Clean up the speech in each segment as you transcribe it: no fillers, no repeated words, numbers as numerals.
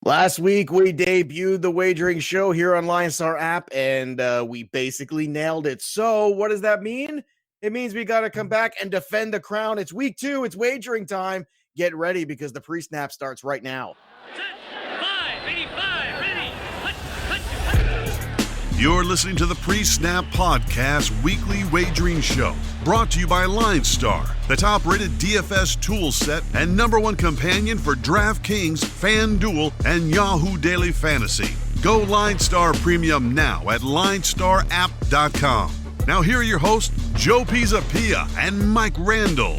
Last week, we debuted the Wagering Show here on LineStar App, and we basically nailed it. So what does that mean? It means we got to come back and defend the crown. It's week 2. It's wagering time. Get ready because the pre-snap starts right now. You're listening to the PreSnap Podcast Weekly Wagering Show, brought to you by LineStar, the top-rated DFS tool set and #1 companion for DraftKings, FanDuel, and Yahoo Daily Fantasy. Go LineStar Premium now at LineStarApp.com. Now here are your hosts, Joe Pisapia and Mike Randle.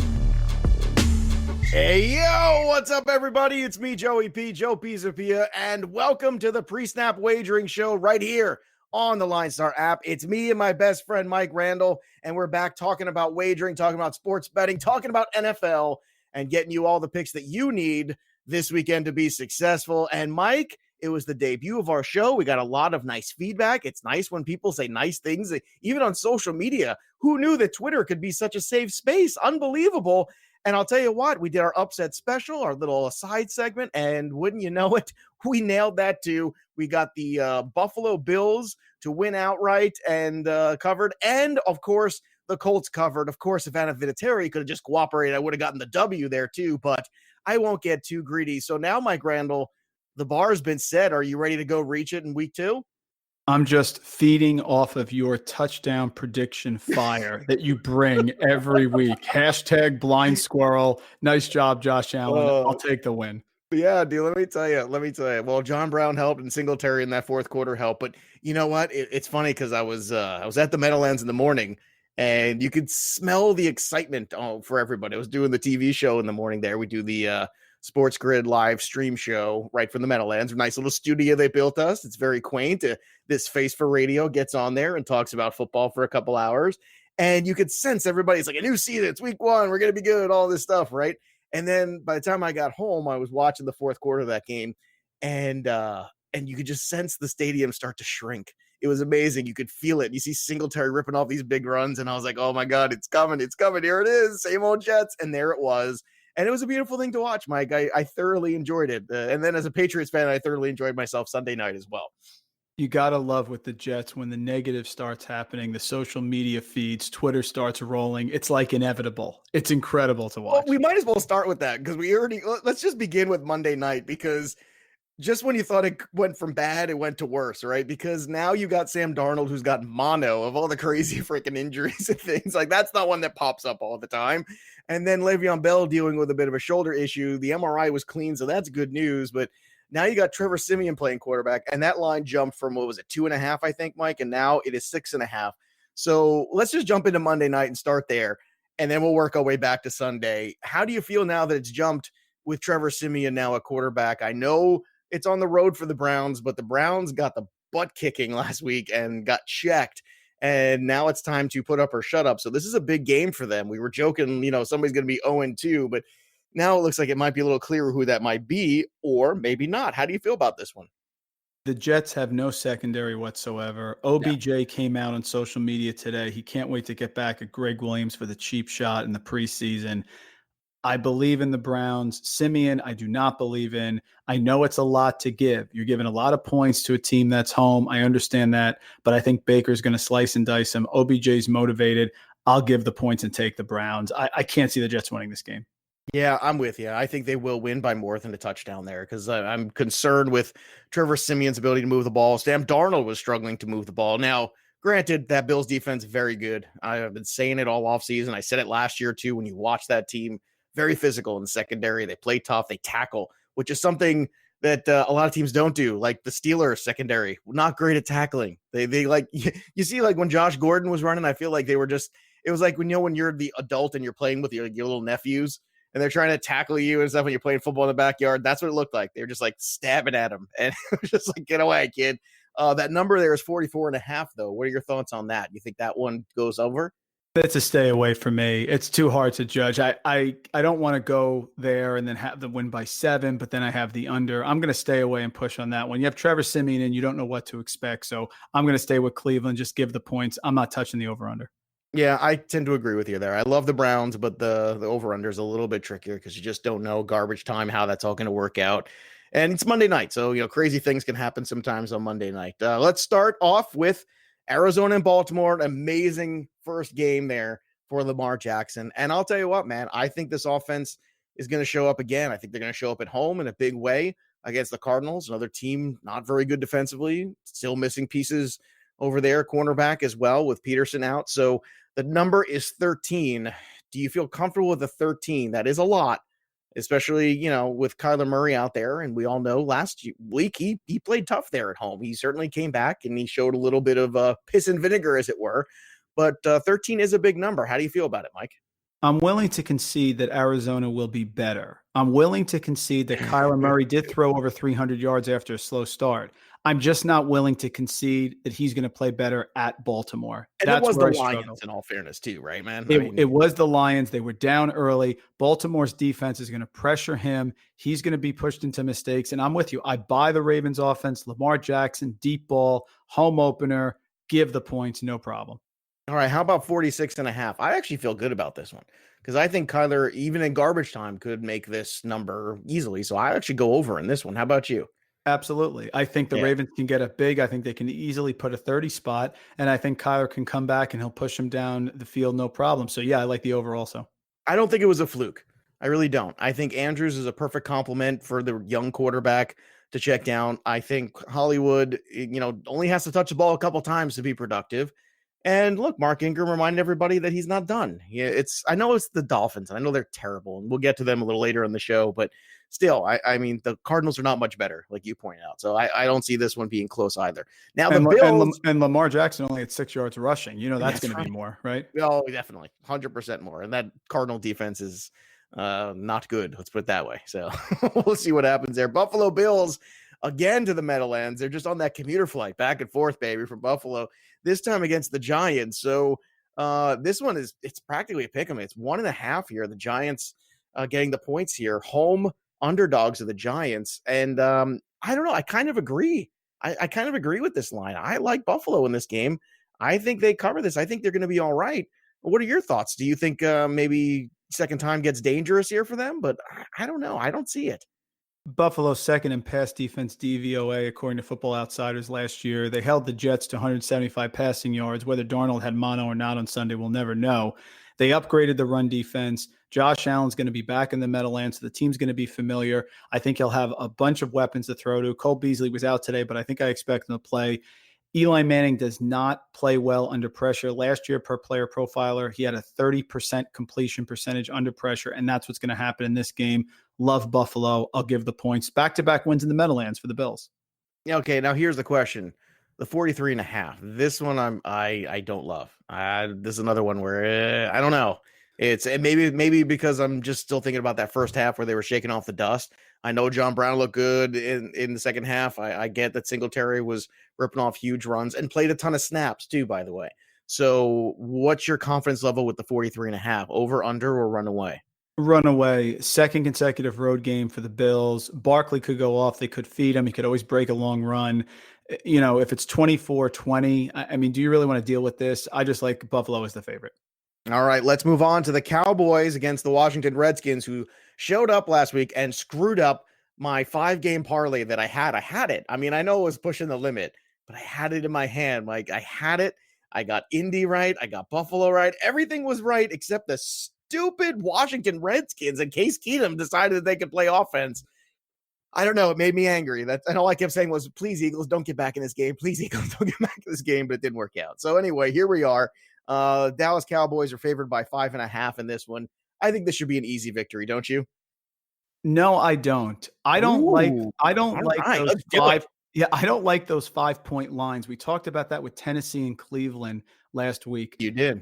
Hey, yo, what's up, everybody? It's me, Joey P, Joe Pisapia, and welcome to the pre-snap wagering show right here on the LineStar app. It's me and my best friend, Mike Randle, and we're back talking about wagering, talking about sports betting, talking about NFL, and getting you all the picks that you need this weekend to be successful. And Mike, it was the debut of our show. We got a lot of nice feedback. It's nice when people say nice things, even on social media. Who knew that Twitter could be such a safe space? Unbelievable. And I'll tell you what, we did our upset special, our little aside segment, and wouldn't you know it, we nailed that too. We got the Buffalo Bills to win outright and covered, and of course, the Colts covered. Of course, if Anna Vinatieri could have just cooperated, I would have gotten the W there too, but I won't get too greedy. So now, Mike Randle, the bar has been set. Are you ready to go reach it in week 2? I'm just feeding off of your touchdown prediction fire that you bring every week. Hashtag blind squirrel. Nice job, Josh Allen. I'll take the win. Yeah, dude, let me tell you. Well, John Brown helped and Singletary in that fourth quarter helped. But you know what? It's funny because I was at the Meadowlands in the morning, and you could smell the excitement for everybody. I was doing the TV show in the morning there. We do the Sports Grid live stream show right from the Meadowlands. Nice little studio they built us. It's very quaint. This face for radio gets on there and talks about football for a couple hours. And you could sense everybody's like, a new season, it's week 1, we're going to be good, all this stuff, right? And then by the time I got home, I was watching the fourth quarter of that game, and you could just sense the stadium start to shrink. It was amazing. You could feel it. You see Singletary ripping off these big runs, and I was like, oh my God, it's coming. Here it is. Same old Jets. And there it was. And it was a beautiful thing to watch, Mike. I thoroughly enjoyed it. And then as a Patriots fan, I thoroughly enjoyed myself Sunday night as well. You got to love with the Jets when the negative starts happening, the social media feeds, Twitter starts rolling. It's like inevitable. It's incredible to watch. Well, we might as well start with that because let's just begin with Monday night, because just when you thought it went from bad, it went to worse, right? Because now you got Sam Darnold, who's got mono of all the crazy freaking injuries and things. Like, that's not one that pops up all the time. And then Le'Veon Bell dealing with a bit of a shoulder issue. The MRI was clean, so that's good news. But now you got Trevor Siemian playing quarterback, and that line jumped from, 2.5, I think, Mike, and now it is 6.5. So let's just jump into Monday night and start there, and then we'll work our way back to Sunday. How do you feel now that it's jumped with Trevor Siemian now a quarterback? I know it's on the road for the Browns, but the Browns got the butt kicking last week and got checked, and now it's time to put up or shut up. So this is a big game for them. We were joking, somebody's going to be 0-2, but now it looks like it might be a little clearer who that might be, or maybe not. How do you feel about this one? The Jets have no secondary whatsoever. OBJ came out on social media today. He can't wait to get back at Greg Williams for the cheap shot in the preseason. I believe in the Browns. Siemian, I do not believe in. I know it's a lot to give. You're giving a lot of points to a team that's home. I understand that, but I think Baker's going to slice and dice him. OBJ's motivated. I'll give the points and take the Browns. I can't see the Jets winning this game. Yeah, I'm with you. I think they will win by more than a touchdown there because I'm concerned with Trevor Siemian's ability to move the ball. Sam Darnold was struggling to move the ball. Now, granted, that Bills defense is very good. I have been saying it all offseason. I said it last year too when you watch that team. Very physical in the secondary. They play tough. They tackle, which is something that a lot of teams don't do. Like the Steelers secondary, not great at tackling. They like, you see, like when Josh Gordon was running, I feel like they were just, it was like when you're the adult and you're playing with your little nephews and they're trying to tackle you and stuff when you're playing football in the backyard. That's what it looked like. They were just like stabbing at him. And it was just like, get away, kid. That number there is 44.5 though. What are your thoughts on that? You think that one goes over? It's a stay away for me. It's too hard to judge. I don't want to go there and then have the win by 7, but then I have the under. I'm going to stay away and push on that one. You have Trevor Siemian and you don't know what to expect. So I'm going to stay with Cleveland. Just give the points. I'm not touching the over-under. Yeah, I tend to agree with you there. I love the Browns, but the over-under is a little bit trickier because you just don't know garbage time, how that's all going to work out. And it's Monday night, so crazy things can happen sometimes on Monday night. Let's start off with Arizona and Baltimore. An amazing first game there for Lamar Jackson. And I'll tell you what, man, I think this offense is going to show up again. I think they're going to show up at home in a big way against the Cardinals, another team not very good defensively, still missing pieces over there, cornerback as well with Peterson out. So the number is 13. Do you feel comfortable with the 13? That is a lot, especially, with Kyler Murray out there. And we all know last week he played tough there at home. He certainly came back and he showed a little bit of piss and vinegar, as it were. But 13 is a big number. How do you feel about it, Mike? I'm willing to concede that Arizona will be better. I'm willing to concede that Kyler Murray did throw over 300 yards after a slow start. I'm just not willing to concede that he's going to play better at Baltimore. And that's it was where the I Lions, struggle. in all fairness, too, right, man? It was the Lions. They were down early. Baltimore's defense is going to pressure him. He's going to be pushed into mistakes. And I'm with you. I buy the Ravens offense. Lamar Jackson, deep ball, home opener, give the points, no problem. All right, how about 46.5? I actually feel good about this one because I think Kyler, even in garbage time, could make this number easily. So I actually go over in this one. How about you? Absolutely. I think the Ravens can get it big. I think they can easily put a 30 spot. And I think Kyler can come back and he'll push him down the field, no problem. So, yeah, I like the over also. I don't think it was a fluke. I really don't. I think Andrews is a perfect complement for the young quarterback to check down. I think Hollywood, only has to touch the ball a couple times to be productive. And look, Mark Ingram reminded everybody that he's not done. Yeah, I know it's the Dolphins, and I know they're terrible, and we'll get to them a little later in the show, but still, I mean, the Cardinals are not much better, like you point out. So I don't see this one being close either. Now, the Bills... And Lamar Jackson only had 6 yards rushing. That's going to be more, right? Oh, definitely. 100% more. And that Cardinal defense is not good. Let's put it that way. So we'll see what happens there. Buffalo Bills, again to the Meadowlands. They're just on that commuter flight back and forth, baby, from Buffalo. This time against the Giants. So this one it's practically a pick 'em. It's 1.5 here. The Giants getting the points here. Home underdogs of the Giants. And I don't know. I kind of agree. I kind of agree with this line. I like Buffalo in this game. I think they cover this. I think they're going to be all right. What are your thoughts? Do you think maybe second time gets dangerous here for them? But I don't know. I don't see it. Buffalo's second in pass defense DVOA, according to Football Outsiders last year. They held the Jets to 175 passing yards. Whether Darnold had mono or not on Sunday, we'll never know. They upgraded the run defense. Josh Allen's going to be back in the Meadowlands, so the team's going to be familiar. I think he'll have a bunch of weapons to throw to. Cole Beasley was out today, but I think I expect him to play. Eli Manning does not play well under pressure. Last year, per player profiler, he had a 30% completion percentage under pressure, and that's what's going to happen in this game. Love Buffalo. I'll give the points. Back-to-back wins in the Meadowlands for the Bills. Okay, now here's the question. The 43.5. This one I don't love. This is another one where I don't know. It's maybe because I'm just still thinking about that first half where they were shaking off the dust. I know John Brown looked good in the second half. I get that Singletary was ripping off huge runs and played a ton of snaps too, by the way. So what's your confidence level with the 43.5? Over, under, or run away? Run away. Second consecutive road game for the Bills. Barkley could go off. They could feed him. He could always break a long run. If it's 24-20, I mean, do you really want to deal with this? I just like Buffalo as the favorite. All right, let's move on to the Cowboys against the Washington Redskins, who showed up last week and screwed up my 5-game parlay that I had. I had it. I mean, I know it was pushing the limit, but I had it in my hand. Like, I had it. I got Indy right. I got Buffalo right. Everything was right except the stupid Washington Redskins. And Case Keenum decided that they could play offense. I don't know. It made me angry. And all I kept saying was, please, Eagles, don't get back in this game. Please, Eagles, don't get back in this game. But it didn't work out. So anyway, here we are. Dallas Cowboys are favored by 5.5 in this one. I think this should be an easy victory, don't you? No, I don't. I don't like those five. Yeah, I don't like those 5-point lines. We talked about that with Tennessee and Cleveland last week. You did.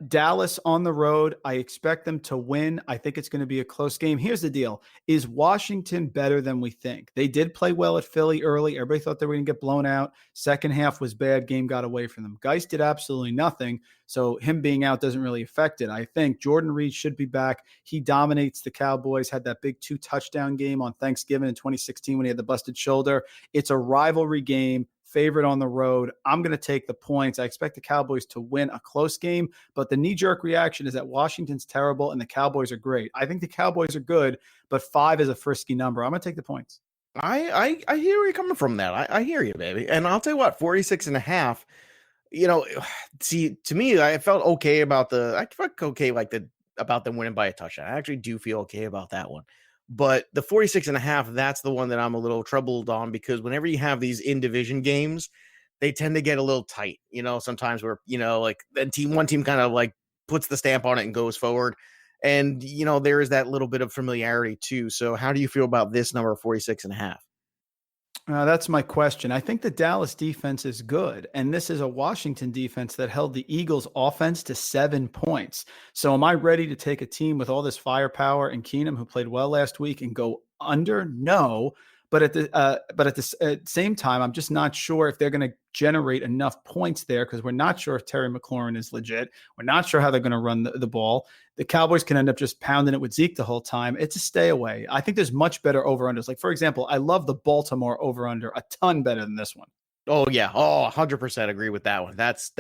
Dallas on the road. I expect them to win. I think it's going to be a close game. Here's the deal. Is Washington better than we think? They did play well at Philly early. Everybody thought they were going to get blown out. Second half was bad. Game got away from them. Geis did absolutely nothing. So him being out doesn't really affect it. I think Jordan Reed should be back. He dominates the Cowboys, had that big 2-touchdown game on Thanksgiving in 2016 when he had the busted shoulder. It's a rivalry game. Favorite on the road. I'm going to take the points. I expect the Cowboys to win a close game, but the knee-jerk reaction is that Washington's terrible and the Cowboys are great. I think the Cowboys are good, but 5 is a frisky number. I'm going to take the points. I hear where you're coming from that. I hear you, baby. And I'll tell you what, 46.5, see, to me, I felt okay about I felt okay about them winning by a touchdown. I actually do feel okay about that one. But the 46.5, that's the one that I'm a little troubled on, because whenever you have these in division games, they tend to get a little tight, sometimes where, like one team kind of like puts the stamp on it and goes forward. And, there is that little bit of familiarity too. So how do you feel about this number 46.5? That's my question. I think the Dallas defense is good, and this is a Washington defense that held the Eagles' offense to 7 points. So, am I ready to take a team with all this firepower and Keenum, who played well last week, and go under? No, but at the same time, I'm just not sure if they're going to generate enough points there, because we're not sure if Terry McLaurin is legit. We're not sure how they're going to run the ball. The Cowboys can end up just pounding it with Zeke the whole time. It's a stay away. I think there's much better over-unders. Like, for example, I love the Baltimore over-under a ton better than this one. Oh, yeah. Oh, 100% agree with that one. That's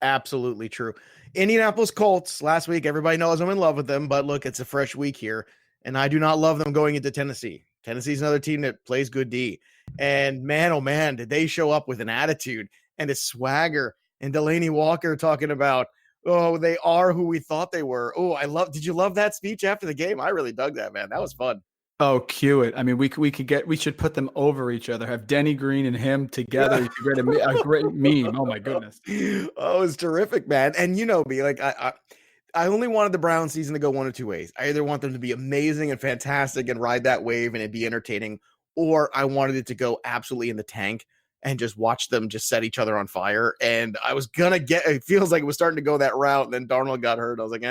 absolutely true. Indianapolis Colts last week, everybody knows I'm in love with them, but look, it's a fresh week here, and I do not love them going into Tennessee. Tennessee's another team that plays good D. And man, oh man, did they show up with an attitude and a swagger, and Delaney Walker talking about, oh, they are who we thought they were. Oh, did you love that speech after the game? I really dug that, man. That was fun. Oh, cue it. I mean, we should put them over each other. Have Denny Green and him together. Yeah. You could create a great meme. Oh my goodness. Oh, it's terrific, man. And me, like I only wanted the Brown season to go one of two ways. I either want them to be amazing and fantastic and ride that wave and it'd be entertaining, or I wanted it to go absolutely in the tank and just watch them just set each other on fire. And I was gonna it feels like it was starting to go that route, and then Darnold got hurt. I was like,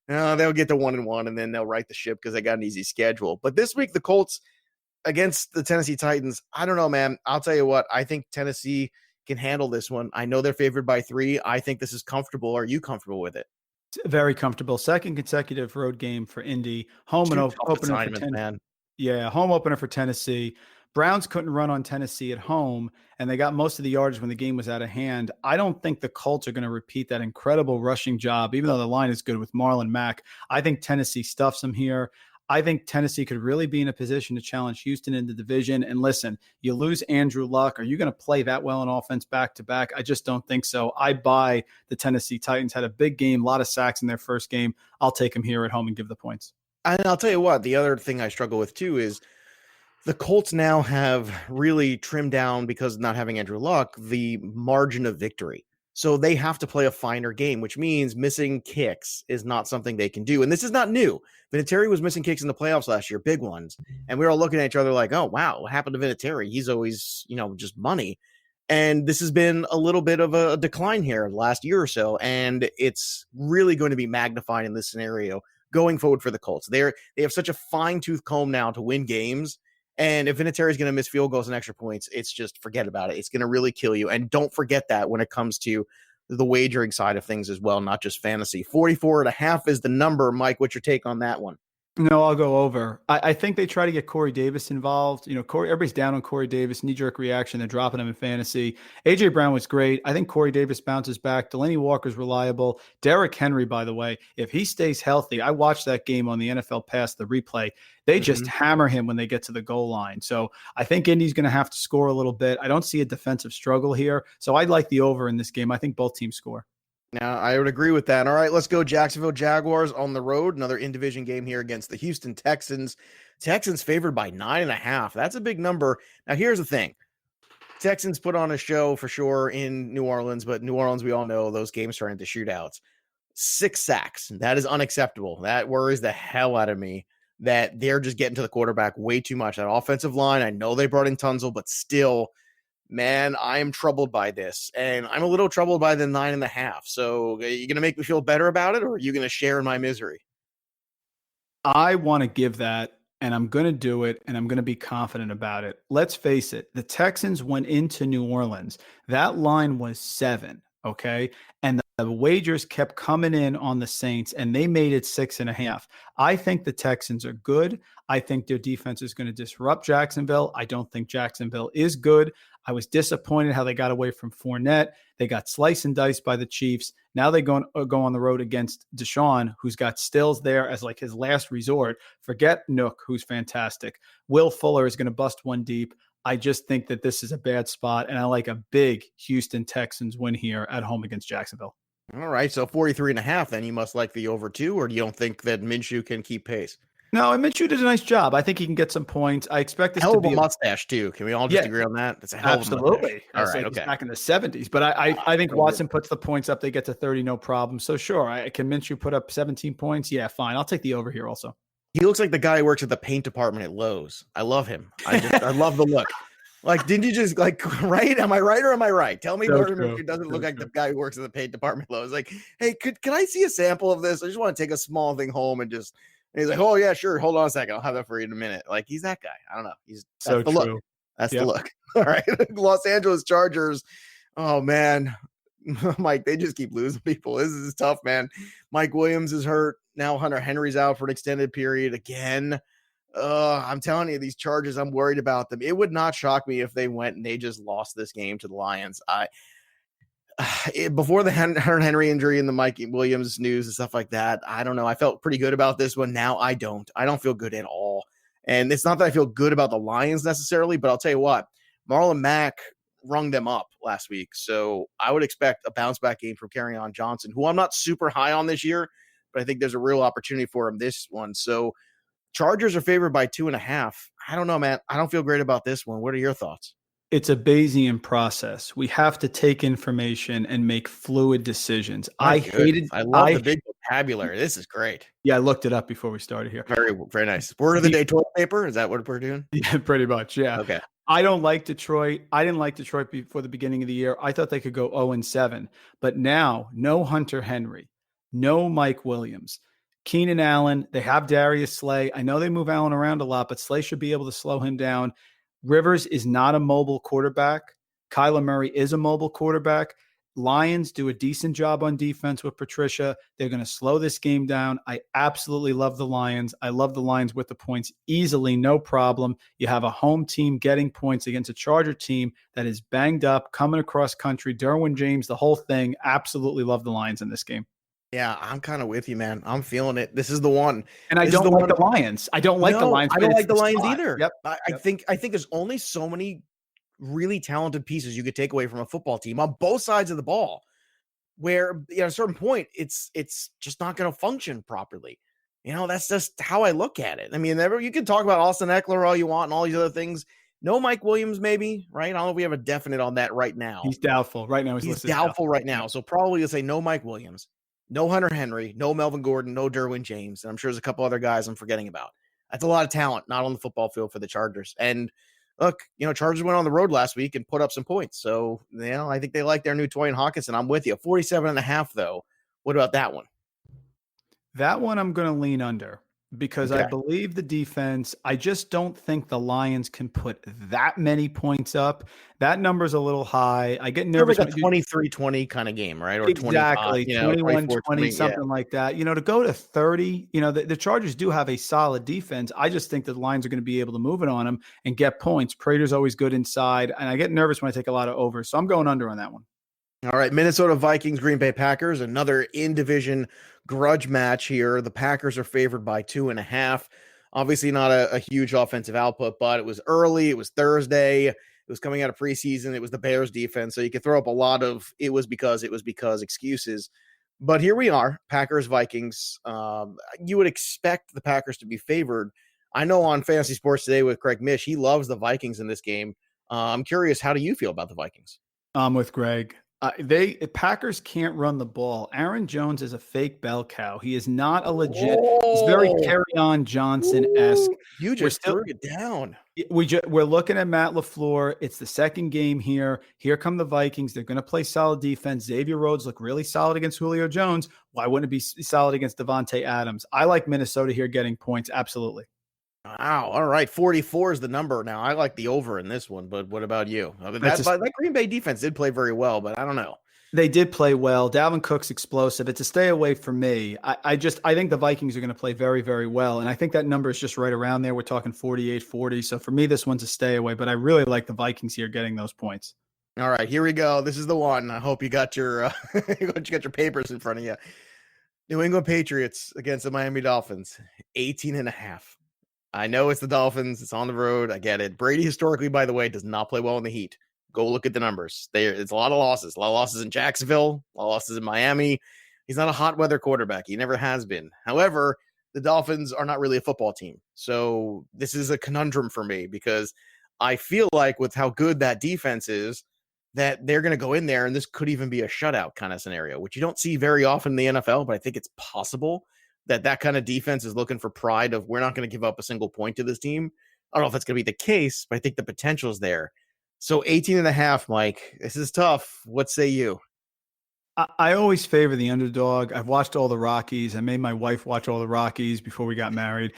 no, they'll get to 1-1 and then they'll right the ship because they got an easy schedule. But this week, the Colts against the Tennessee Titans, I don't know, man. I'll tell you what, I think Tennessee can handle this one. I know they're favored by 3. I think this is comfortable. Are you comfortable with it? Very comfortable. Second consecutive road game for Indy. Home and opener for Tennessee. Man. Yeah, home opener for Tennessee. Browns couldn't run on Tennessee at home, and they got most of the yards when the game was out of hand. I don't think the Colts are going to repeat that incredible rushing job, even though the line is good with Marlon Mack. I think Tennessee stuffs them here. I think Tennessee could really be in a position to challenge Houston in the division. And listen, you lose Andrew Luck. Are you going to play that well in offense back to back? I just don't think so. I buy the Tennessee Titans. Had a big game, a lot of sacks in their first game. I'll take them here at home and give the points. And I'll tell you what, the other thing I struggle with too is the Colts now have really trimmed down, because of not having Andrew Luck, the margin of victory. So they have to play a finer game, which means missing kicks is not something they can do. And this is not new. Vinatieri was missing kicks in the playoffs last year, big ones. And we were all looking at each other like, oh, wow, what happened to Vinatieri? He's always, just money. And this has been a little bit of a decline here the last year or so. And it's really going to be magnified in this scenario going forward for the Colts. They have such a fine-tooth comb now to win games. And if Vinatieri is going to miss field goals and extra points, it's just forget about it. It's going to really kill you. And don't forget that when it comes to the wagering side of things as well, not just fantasy. 44.5 is the number. Mike, what's your take on that one? No, I'll go over. I think they try to get Corey Davis involved. Everybody's down on Corey Davis, knee-jerk reaction. They're dropping him in fantasy. A.J. Brown was great. I think Corey Davis bounces back. Delaney Walker's reliable. Derrick Henry, by the way, if he stays healthy, I watched that game on the NFL Pass, the replay. They just hammer him when they get to the goal line. So I think Indy's going to have to score a little bit. I don't see a defensive struggle here. So I'd like the over in this game. I think both teams score. Now, I would agree with that. All right, let's go Jacksonville Jaguars on the road. Another in-division game here against the Houston Texans. Texans favored by 9.5. That's a big number. Now, here's the thing. Texans put on a show for sure in New Orleans, but New Orleans, we all know those games turn into shootouts. 6 sacks. That is unacceptable. That worries the hell out of me that they're just getting to the quarterback way too much. That offensive line, I know they brought in Tunzel, but still, man, I am troubled by this, and I'm a little troubled by the 9.5. So are you going to make me feel better about it, or are you going to share in my misery? I want to give that, and I'm going to do it, and I'm going to be confident about it. Let's face it. The Texans went into New Orleans. That line was 7, okay? And The wagers kept coming in on the Saints, and they made it 6.5. I think the Texans are good. I think their defense is going to disrupt Jacksonville. I don't think Jacksonville is good. I was disappointed how they got away from Fournette. They got sliced and diced by the Chiefs. Now they go on the road against Deshaun, who's got Stills there as like his last resort. Forget Nook, who's fantastic. Will Fuller is going to bust one deep. I just think that this is a bad spot, and I like a big Houston Texans win here at home against Jacksonville. All right, so 43.5, then you must like the over 2, or do you don't think that Minshew can keep pace? No, and Minshew did a nice job. I think he can get some points. I expect this hell to of be a mustache, too. Can we all just agree on that? It's a hell of a mustache. Absolutely. All right, okay. okay. Back in the 70s, but I think Watson puts the points up. They get to 30, no problem. So sure, can Minshew put up 17 points? Yeah, fine. I'll take the over here also. He looks like the guy who works at the paint department at Lowe's. I love him. I love the look. Like, didn't you just right? Am I right or am I right? Tell me, Gardner, it doesn't look like the guy who works at the paint department. Lowe's like, hey, can I see a sample of this? I just want to take a small thing home and just. And he's like, oh yeah, sure. Hold on a second, I'll have that for you in a minute. Like, he's that guy. I don't know. That's so the true. look. That's the look. All right, Los Angeles Chargers. Oh man, Mike, they just keep losing people. This is tough, man. Mike Williams is hurt now. Hunter Henry's out for an extended period again. I'm telling you, these Chargers, I'm worried about them. It would not shock me if they went and they just lost this game to the Lions. Before the Hunter Henry injury and the Mike Williams news and stuff like that, I don't know. I felt pretty good about this one. Now I don't feel good at all. And it's not that I feel good about the Lions necessarily, but I'll tell you what, Marlon Mack rung them up last week. So I would expect a bounce back game from Kerryon Johnson, who I'm not super high on this year, but I think there's a real opportunity for him this one. So Chargers are favored by 2.5. I don't know, man. I don't feel great about this one. What are your thoughts? It's a Bayesian process. We have to take information and make fluid decisions. I love the big vocabulary. This is great. Yeah, I looked it up before we started here. Very, very nice. Word of the day, toilet paper. Is that what we're doing? Yeah, pretty much. Yeah. Okay. I don't like Detroit. I didn't like Detroit before the beginning of the year. I thought they could go 0-7, but now no Hunter Henry, no Mike Williams, Keenan Allen. They have Darius Slay. I know they move Allen around a lot, but Slay should be able to slow him down. Rivers is not a mobile quarterback. Kyler Murray is a mobile quarterback. Lions do a decent job on defense with Patricia. They're going to slow this game down. I absolutely love the Lions. I love the Lions with the points easily, no problem. You have a home team getting points against a Charger team that is banged up, coming across country. Derwin James, the whole thing. Absolutely love the Lions in this game. Yeah, I'm kind of with you, man. I'm feeling it. This is the one. And I don't like the Lions. I don't like the Lions. I don't like the Lions either. Yep. I think there's only so many really talented pieces you could take away from a football team on both sides of the ball, where at a certain point it's just not going to function properly. That's just how I look at it. I mean, you can talk about Austin Eckler all you want and all these other things. No Mike Williams, maybe, right? I don't know if we have a definite on that right now. He's doubtful right now. He's doubtful right now. So probably you'll say no Mike Williams, no Hunter Henry, no Melvin Gordon, no Derwin James. And I'm sure there's a couple other guys I'm forgetting about. That's a lot of talent, not on the football field for the Chargers. And look, Chargers went on the road last week and put up some points. So, I think they like their new toy in Hawkinson. I'm with you. 47.5, though. What about that one? That one I'm going to lean under because I believe the defense. I just don't think the Lions can put that many points up. That number's a little high. I get nervous. Like a 23-20 kind of game, right? Or exactly 21-20, something like that. To go to 30, the Chargers do have a solid defense. I just think that the Lions are going to be able to move it on them and get points. Prater's always good inside, and I get nervous when I take a lot of overs. So I'm going under on that one. All right, Minnesota Vikings, Green Bay Packers, another in-division grudge match here. The Packers are favored by 2.5. Obviously not a huge offensive output, but it was early. It was Thursday. It was coming out of preseason. It was the Bears defense. So you could throw up a lot of it was because excuses. But here we are, Packers, Vikings. You would expect the Packers to be favored. I know on Fantasy Sports Today with Craig Mish, he loves the Vikings in this game. I'm curious, how do you feel about the Vikings? I'm with Greg. Packers can't run the ball. Aaron Jones is a fake bell cow. He is not a legit. He's very Kerryon Johnson-esque. You just threw it down. We're looking at Matt LaFleur. It's the second game here. Here come the Vikings. They're going to play solid defense. Xavier Rhodes looked really solid against Julio Jones. Why wouldn't it be solid against Devontae Adams? I like Minnesota here getting points. Absolutely. Wow. All right. 44 is the number. Now, I like the over in this one, but what about you? That Green Bay defense did play very well, but I don't know. They did play well. Dalvin Cook's explosive. It's a stay away for me. I think the Vikings are going to play very, very well. And I think that number is just right around there. We're talking 48-40. So for me, this one's a stay away, but I really like the Vikings here getting those points. All right, here we go. This is the one. I hope you got your you got your papers in front of you. New England Patriots against the Miami Dolphins, 18.5. I know it's the Dolphins. It's on the road. I get it. Brady historically, by the way, does not play well in the heat. Go look at the numbers. It's a lot of losses. A lot of losses in Jacksonville. A lot of losses in Miami. He's not a hot weather quarterback. He never has been. However, the Dolphins are not really a football team. So this is a conundrum for me because I feel like with how good that defense is, that they're going to go in there and this could even be a shutout kind of scenario, which you don't see very often in the NFL, but I think it's possible that kind of defense is looking for pride of we're not going to give up a single point to this team. I don't know if that's going to be the case, but I think the potential is there. So 18.5, Mike, this is tough. What say you? I always favor the underdog. I've watched all the Rockies. I made my wife watch all the Rockies before we got married.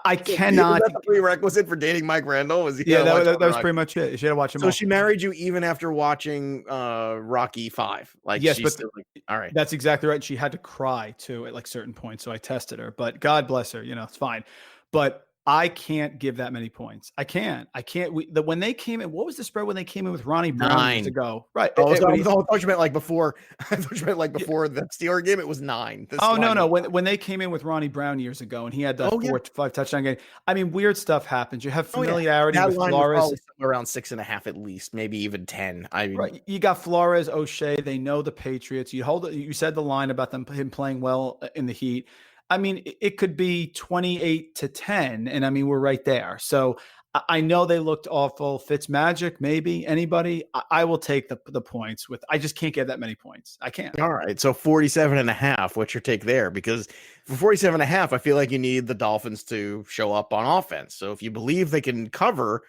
I cannot. Was that the prerequisite for dating Mike Randle? That was pretty much it. She had to watch them all. So she married you even after watching Rocky 5. Like, yes, she's but still like, all right. That's exactly right. She had to cry too at like certain points. So I tested her, but God bless her. It's fine. But I can't give that many points. I can't. When they came in, what was the spread when they came in with Ronnie Brown years ago? Right. I thought you meant like before. I thought you meant like before the Steelers game. It was 9. No. When they came in with Ronnie Brown years ago, and he had the 4-5 touchdown game. I mean, weird stuff happens. You have familiarity with Flores. Around 6.5 at least, maybe even 10. I mean, right. You got Flores, O'Shea. They know the Patriots. You said the line about him playing well in the heat. I mean, it could be 28-10, and I mean, we're right there. So I know they looked awful. Fitzmagic, maybe anybody. I will take the points with. I just can't get that many points. I can't. All right. So 47.5. What's your take there? Because for 47.5, I feel like you need the Dolphins to show up on offense. So if you believe they can cover,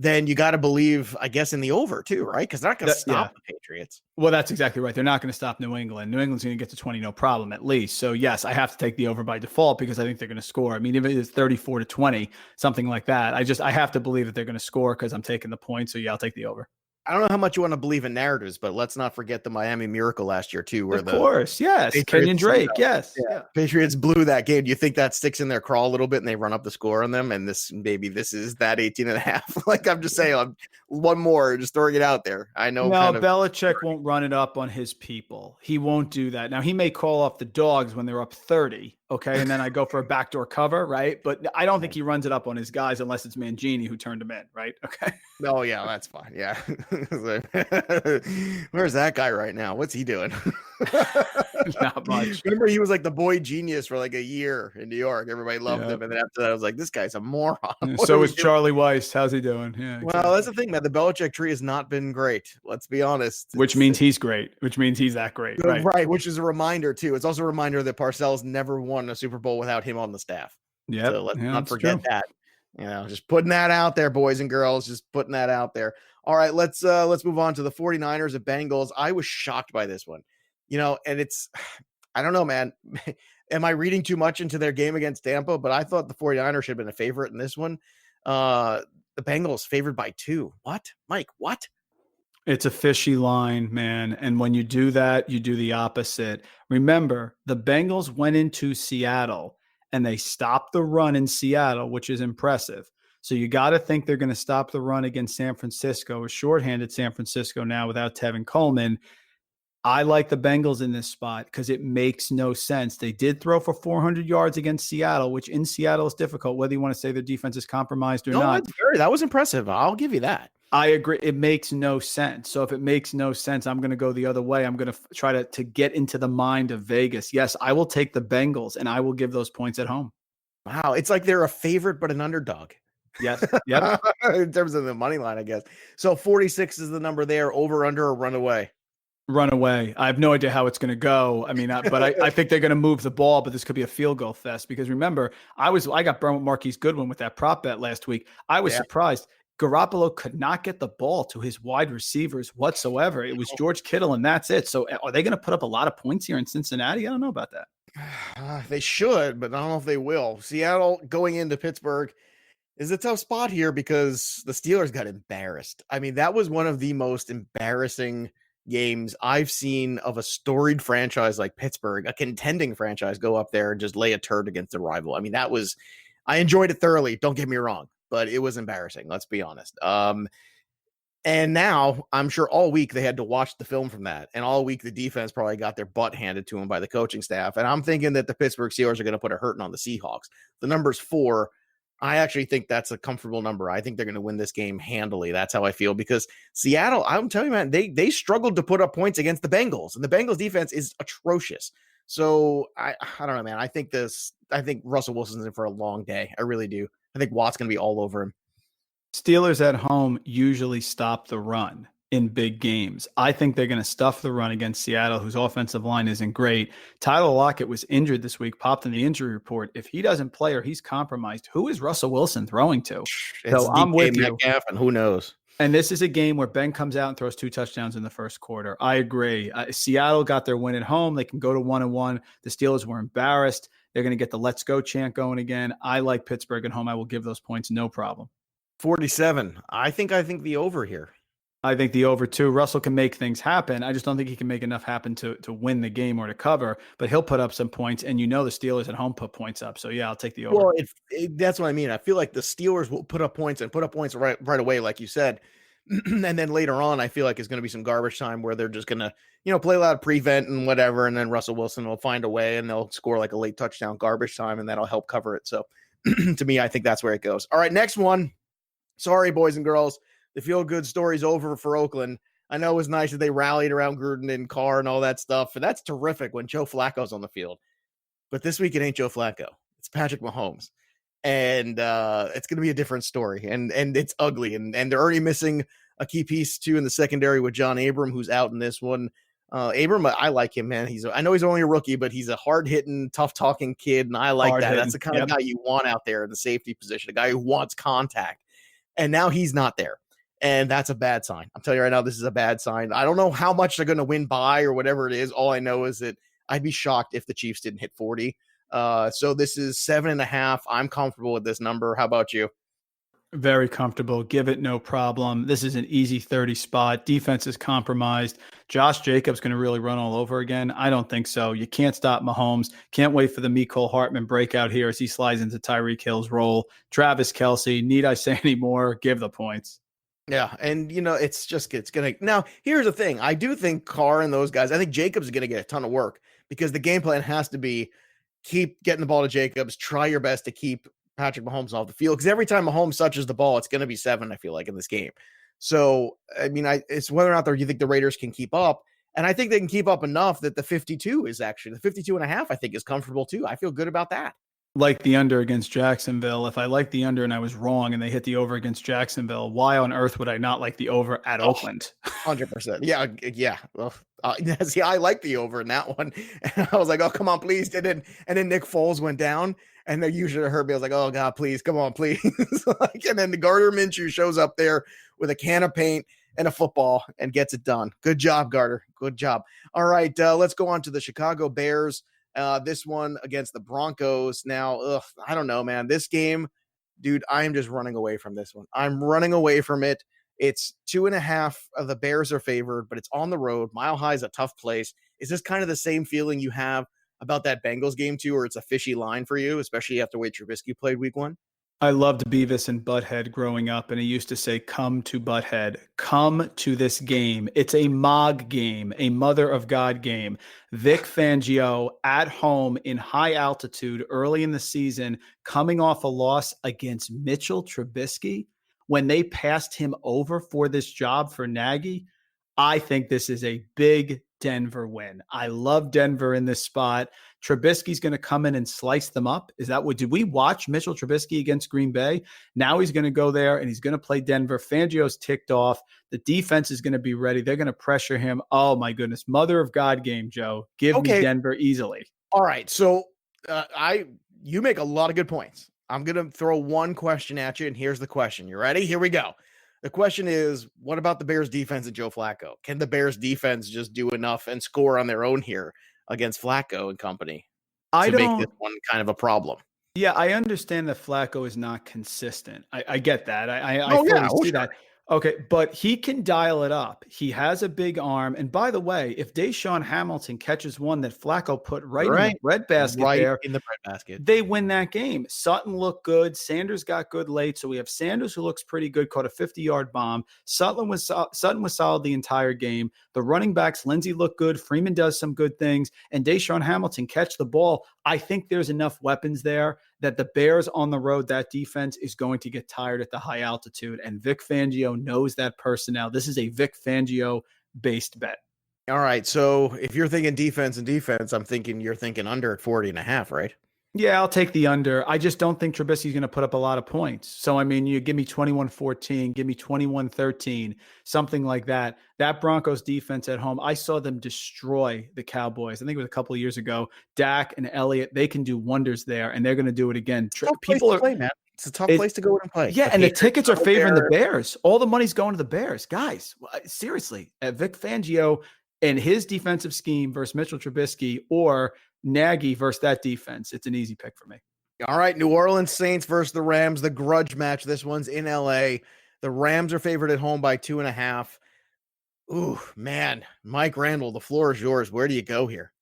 then you got to believe, I guess, in the over too, right? Because they're not going to stop the Patriots. Well, that's exactly right. They're not going to stop New England. New England's going to get to 20, no problem, at least. So, yes, I have to take the over by default because I think they're going to score. I mean, even if it's 34-20, something like that, I have to believe that they're going to score because I'm taking the point. So, yeah, I'll take the over. I don't know how much you want to believe in narratives, but let's not forget the Miami Miracle last year too. Of course, yes. Patriots, Kenyon Drake, yes. Yeah. Patriots blew that game. Do you think that sticks in their craw a little bit and they run up the score on them? And this is that 18.5. Like I'm just saying, one more, just throwing it out there. I know. No, Belichick won't run it up on his people. He won't do that. Now he may call off the dogs when they're up 30. Okay, and then I go for a backdoor cover, right? But I don't think he runs it up on his guys unless it's Mangini who turned him in, right? Okay. Oh yeah, that's fine. Yeah. Where's that guy right now? What's he doing? Not much. Remember, he was like the boy genius for like a year in New York. Everybody loved him, and then after that, I was like, this guy's a moron. So is Charlie Weiss. How's he doing? Yeah. Exactly. Well, that's the thing, man. The Belichick tree has not been great. Let's be honest. Which means he's great. Which means he's that great. Right. Right. Which is a reminder too. It's also a reminder that Parcells never won a Super Bowl without him on the staff. Yeah. So let's not forget that. Just putting that out there, boys and girls. Just putting that out there. All right, let's move on to the 49ers at Bengals. I was shocked by this one. And I don't know, man. Am I reading too much into their game against Tampa? But I thought the 49ers should have been a favorite in this one. The Bengals favored by 2. What? Mike, what? It's a fishy line, man. And when you do that, you do the opposite. Remember, the Bengals went into Seattle and they stopped the run in Seattle, which is impressive. So you got to think they're going to stop the run against San Francisco, a shorthanded San Francisco now without Tevin Coleman. I like the Bengals in this spot because it makes no sense. They did throw for 400 yards against Seattle, which in Seattle is difficult, whether you want to say their defense is compromised or not. That was impressive. I'll give you that. I agree. It makes no sense. So if it makes no sense, I'm going to go the other way. I'm going to try to get into the mind of Vegas. Yes, I will take the Bengals and I will give those points at home. Wow. It's like they're a favorite, but an underdog. Yes. Yep. In terms of the money line, I guess. So 46 is the number there, over, under, or run away. Run away. I have no idea how it's going to go. I mean, I think they're going to move the ball, but this could be a field goal fest because remember, I got burned with Marquise Goodwin with that prop bet last week. I was surprised. Garoppolo could not get the ball to his wide receivers whatsoever. It was George Kittle, and that's it. So are they going to put up a lot of points here in Cincinnati? I don't know about that. They should, but I don't know if they will. Seattle going into Pittsburgh is a tough spot here because the Steelers got embarrassed. I mean, that was one of the most embarrassing games I've seen of a storied franchise like Pittsburgh, a contending franchise, go up there and just lay a turd against a rival. I mean, I enjoyed it thoroughly. Don't get me wrong, but it was embarrassing. Let's be honest. And now I'm sure all week they had to watch the film from that. And all week the defense probably got their butt handed to them by the coaching staff. And I'm thinking that the Pittsburgh Steelers are going to put a hurting on the Seahawks. The number's 4. I actually think that's a comfortable number. I think they're going to win this game handily. That's how I feel, because Seattle, I'm telling you, man, they struggled to put up points against the Bengals, and the Bengals defense is atrocious. So I don't know, man. I think Russell Wilson's in for a long day. I really do. I think Watt's going to be all over him. Steelers at home usually stop the run in big games. I think they're going to stuff the run against Seattle, whose offensive line isn't great. Tyler Lockett was injured this week, popped in the injury report. If he doesn't play or he's compromised, who is Russell Wilson throwing to? So I'm with you. Metcalf, and who knows? And this is a game where Ben comes out and throws 2 touchdowns in the first quarter. I agree. Seattle got their win at home. They can go to 1-1. The Steelers were embarrassed. They're going to get the let's go chant going again. I like Pittsburgh at home. I will give those points, no problem. 47. I think the over here. I think the over too. Russell can make things happen. I just don't think he can make enough happen to win the game or to cover, but he'll put up some points, and the Steelers at home put points up. So yeah, I'll take the over. Well, that's what I mean. I feel like the Steelers will put up points right away, like you said. And then later on, I feel like it's going to be some garbage time where they're just going to, play a lot of prevent and whatever. And then Russell Wilson will find a way and they'll score like a late touchdown garbage time, and that'll help cover it. So to me, I think that's where it goes. All right, next one. Sorry, boys and girls. The feel-good story's over for Oakland. I know it was nice that they rallied around Gruden and Carr and all that stuff, and that's terrific when Joe Flacco's on the field. But this week, it ain't Joe Flacco. It's Patrick Mahomes. And it's going to be a different story, and it's ugly. And they're already missing a key piece, too, in the secondary with John Abram, who's out in this one. Abram, I like him, man. I know he's only a rookie, but he's a hard-hitting, tough-talking kid, and I like that. That's the kind of guy you want out there in the safety position, a guy who wants contact. And now he's not there. And that's a bad sign. I'm telling you right now, this is a bad sign. I don't know how much they're going to win by or whatever it is. All I know is that I'd be shocked if the Chiefs didn't hit 40. So this is 7.5. I'm comfortable with this number. How about you? Very comfortable. Give it no problem. This is an easy 30 spot. Defense is compromised. Josh Jacobs going to really run all over again? I don't think so. You can't stop Mahomes. Can't wait for the Mecole Hardman breakout here as he slides into Tyreek Hill's role. Travis Kelce, need I say any more? Give the points. Yeah, and it's going to. Now, here's the thing. I do think Carr and those guys, I think Jacobs is going to get a ton of work, because the game plan has to be keep getting the ball to Jacobs, try your best to keep Patrick Mahomes off the field, because every time Mahomes touches the ball, it's going to be 7, I feel like, in this game. So, I mean, it's whether or not you think the Raiders can keep up. And I think they can keep up enough that the 52 is actually, the 52.5, I think, is comfortable too. I feel good about that. Like the under against Jacksonville. If I like the under and I was wrong and they hit the over against Jacksonville, why on earth would I not like the over at Oakland? 100%. Yeah. Well, see, I like the over in that one. And I was like, oh, come on, please. And then Nick Foles went down, and they usually heard me. I was like, oh, God, please, come on, please. And then the Gardner Minshew shows up there with a can of paint and a football and gets it done. Good job, Gardner. Good job. All right, let's go on to the Chicago Bears. This one against the Broncos. Now, I don't know, man. This game, dude, I am just running away from this one. I'm running away from it. It's 2.5. The Bears are favored, but it's on the road. Mile High is a tough place. Is this kind of the same feeling you have about that Bengals game too, or it's a fishy line for you, especially after the way Trubisky played week 1? I loved Beavis and Butthead growing up, and he used to say, come to Butthead, come to this game. It's a MOG game, a Mother of God game. Vic Fangio at home in high altitude early in the season, coming off a loss against Mitchell Trubisky when they passed him over for this job for Nagy. I think this is a big Denver win. I love Denver in this spot. Trubisky's going to come in and slice them up. Is that what, did we watch Mitchell Trubisky against Green Bay? Now he's going to go there and he's going to play Denver. Fangio's ticked off. The defense is going to be ready. They're going to pressure him. Oh my goodness. Mother of God game, Joe. Give me Denver easily. All right. So you make a lot of good points. I'm going to throw one question at you, and here's the question. You ready? Here we go. The question is, what about the Bears defense and Joe Flacco? Can the Bears defense just do enough and score on their own here against Flacco and company to make this one kind of a problem? Yeah, I understand that Flacco is not consistent. I get that. I fully see that. Okay, but he can dial it up. He has a big arm. And by the way, if Deshaun Hamilton catches one that Flacco put right in the breadbasket right there, in the breadbasket, they win that game. Sutton looked good. Sanders got good late. So we have Sanders, who looks pretty good, caught a 50-yard bomb. Sutton was solid the entire game. The running backs, Lindsey looked good. Freeman does some good things. And Deshaun Hamilton catch the ball. I think there's enough weapons there that the Bears on the road, that defense is going to get tired at the high altitude. And Vic Fangio knows that personnel. This is a Vic Fangio-based bet. All right, so if you're thinking defense, I'm thinking you're thinking under at 40.5, right? Yeah, I'll take the under. I just don't think Trubisky's going to put up a lot of points. So, I mean, you give me 21-14, give me 21-13, something like that. That Broncos defense at home, I saw them destroy the Cowboys. I think it was a couple of years ago. Dak and Elliott, they can do wonders there, and they're going to do it again. People are playing, man. It's a tough place to go and play. Yeah, and the tickets are favoring the Bears. All the money's going to the Bears. Guys, seriously, at Vic Fangio and his defensive scheme versus Mitchell Trubisky or Nagy versus that defense, it's an easy pick for me. All right, New Orleans Saints versus the Rams, the grudge match. This one's in LA. The Rams are favored at home by 2.5. Ooh, man. Mike Randle, the floor is yours. Where do you go here?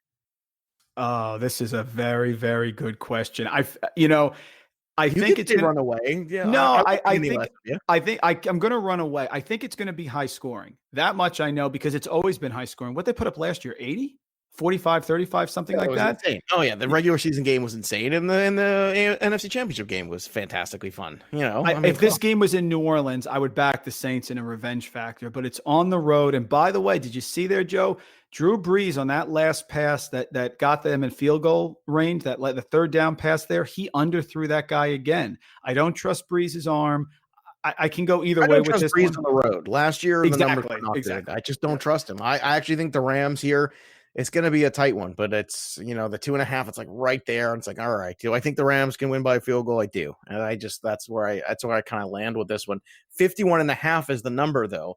Oh, this is a very, very good question. I think it's going to run away. Yeah, no, I'm going to run away. I think it's going to be high scoring. That much I know because it's always been high scoring. What they put up last year, 80? 45, 35, something like that. Insane. Oh yeah, the regular season game was insane, and the NFC Championship game was fantastically fun. If this game was in New Orleans, I would back the Saints in a revenge factor. But it's on the road, and by the way, did you see there, Joe? Drew Brees on that last pass that got them in field goal range, that the third down pass there, he underthrew that guy again. I don't trust Brees' arm. I can go either way with this Brees on the road. Last year, exactly. I just don't trust him. I actually think the Rams here. It's going to be a tight one, but it's, the 2.5, it's like right there. And it's like, all right, do I think the Rams can win by a field goal? I do. And that's where I kind of land with this one. 51.5 is the number though.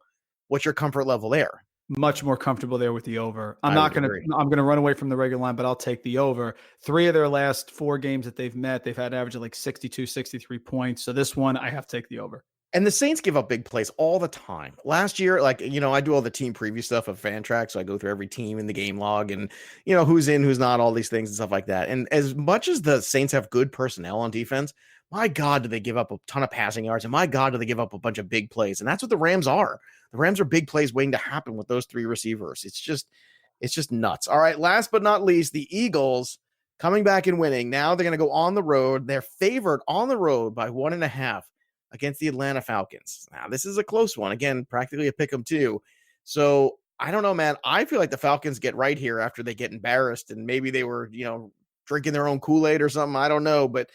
What's your comfort level there? Much more comfortable there with the over. I'm going to run away from the regular line, but I'll take the over. 3 of their last 4 games that they've met, they've had average of like 62, 63 points. So this one, I have to take the over. And the Saints give up big plays all the time. Last year, I do all the team preview stuff of Fantrax, so I go through every team in the game log and, who's in, who's not, all these things and stuff like that. And as much as the Saints have good personnel on defense, my God, do they give up a ton of passing yards, and my God, do they give up a bunch of big plays. And that's what the Rams are. The Rams are big plays waiting to happen with those 3 receivers. It's just nuts. All right, last but not least, the Eagles coming back and winning. Now they're going to go on the road. They're favored on the road by 1.5. Against the Atlanta Falcons. Now, this is a close one. Again, practically a pick 'em too. So I don't know, man. I feel like the Falcons get right here after they get embarrassed, and maybe they were, drinking their own Kool-Aid or something. I don't know, but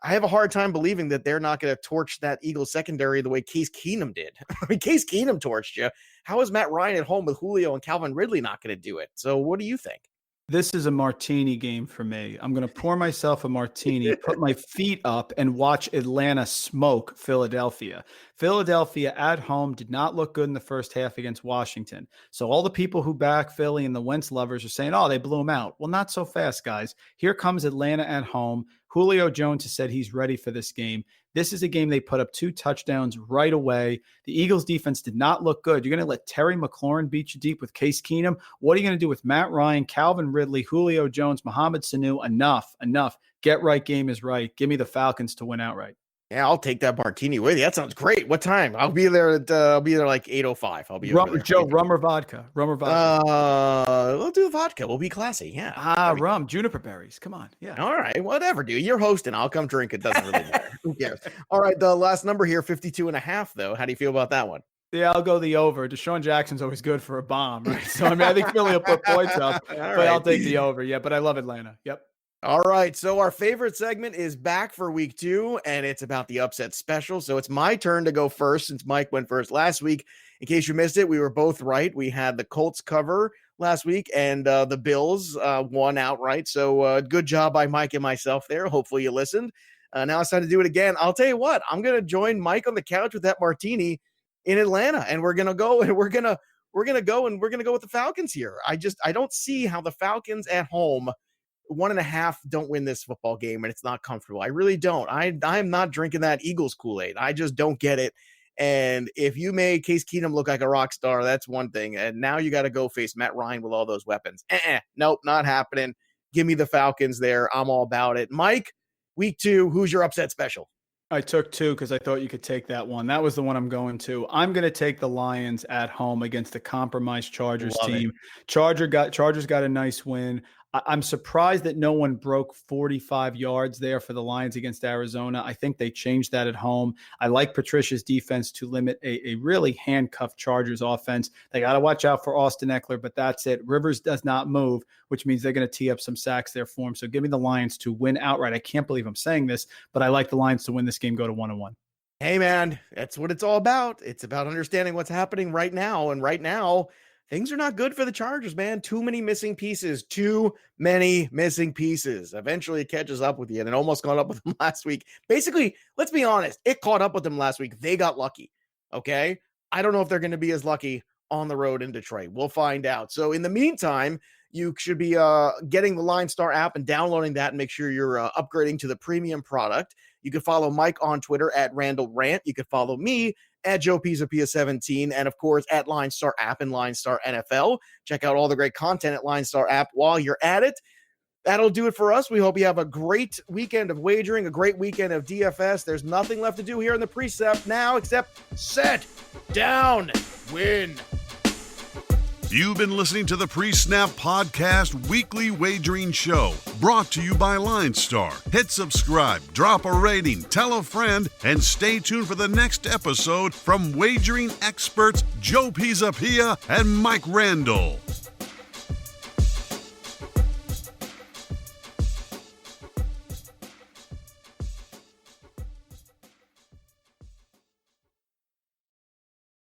I have a hard time believing that they're not going to torch that Eagles secondary the way Case Keenum did. I mean, Case Keenum torched you. How is Matt Ryan at home with Julio and Calvin Ridley not going to do it? So what do you think? This is a martini game for me. I'm going to pour myself a martini, put my feet up, and watch Atlanta smoke Philadelphia. Philadelphia at home did not look good in the first half against Washington. So all the people who back Philly and the Wentz lovers are saying, oh, they blew them out. Well, not so fast, guys. Here comes Atlanta at home. Julio Jones has said he's ready for this game. This is a game they put up 2 touchdowns right away. The Eagles defense did not look good. You're going to let Terry McLaurin beat you deep with Case Keenum. What are you going to do with Matt Ryan, Calvin Ridley, Julio Jones, Mohamed Sanu? Enough. Get right game is right. Give me the Falcons to win outright. Yeah, I'll take that martini with you. That sounds great. What time? I'll be there at like 8:05. I'll be over there. Joe, rum or vodka? We'll do the vodka. We'll be classy. Yeah. Rum, juniper berries. Come on. Yeah. All right. Whatever, dude. You're hosting. I'll come drink. It doesn't really matter. Who cares? All right. The last number here, 52.5, though. How do you feel about that one? Yeah, I'll go the over. Deshaun Jackson's always good for a bomb, right? So, I think Philly will put points up, I'll take the over. Yeah, but I love Atlanta. Yep. All right, so our favorite segment is back for week 2, and it's about the upset special. So it's my turn to go first since Mike went first last week. In case you missed it, we were both right. We had the Colts cover last week, and the Bills won outright. So good job by Mike and myself there. Hopefully you listened. Now it's time to do it again. I'll tell you what, I'm going to join Mike on the couch with that martini in Atlanta, and we're going to go and we're going to go with the Falcons here. I don't see how the Falcons at home 1.5 don't win this football game, and it's not comfortable. I really don't. I'm not drinking that Eagles Kool-Aid. I just don't get it. And if you made Case Keenum look like a rock star, that's one thing. And now you got to go face Matt Ryan with all those weapons. Nope, not happening. Give me the Falcons there. I'm all about it. Mike, week 2, who's your upset special? I took 2 because I thought you could take that one. That was the one I'm going to. I'm going to take the Lions at home against the compromised Chargers team. Chargers got a nice win. I'm surprised that no one broke 45 yards there for the Lions against Arizona. I think they changed that at home. I like Patricia's defense to limit a really handcuffed Chargers offense. They got to watch out for Austin Eckler, but that's it. Rivers does not move, which means they're going to tee up some sacks there for him. So give me the Lions to win outright. I can't believe I'm saying this, but I like the Lions to win this game, go to 1-1. Hey, man, that's what it's all about. It's about understanding what's happening right now. And right now, things are not good for the Chargers, man. Too many missing pieces. Eventually, it catches up with you, and it almost caught up with them last week. Basically, let's be honest. It caught up with them last week. They got lucky, okay? I don't know if they're going to be as lucky on the road in Detroit. We'll find out. So in the meantime, you should be getting the LineStar app and downloading that and make sure you're upgrading to the premium product. You can follow Mike on Twitter at Randle Rant. You can follow me at Joe Pisapia 17, and of course at LineStar App and LineStar NFL. Check out all the great content at LineStar App while you're at it. That'll do it for us. We hope you have a great weekend of wagering, a great weekend of DFS. There's nothing left to do here in the PreSnap now except set, down, win. You've been listening to the PreSnap Podcast Weekly Wagering Show, brought to you by LineStar. Hit subscribe, drop a rating, tell a friend, and stay tuned for the next episode from wagering experts Joe Pisapia and Mike Randle.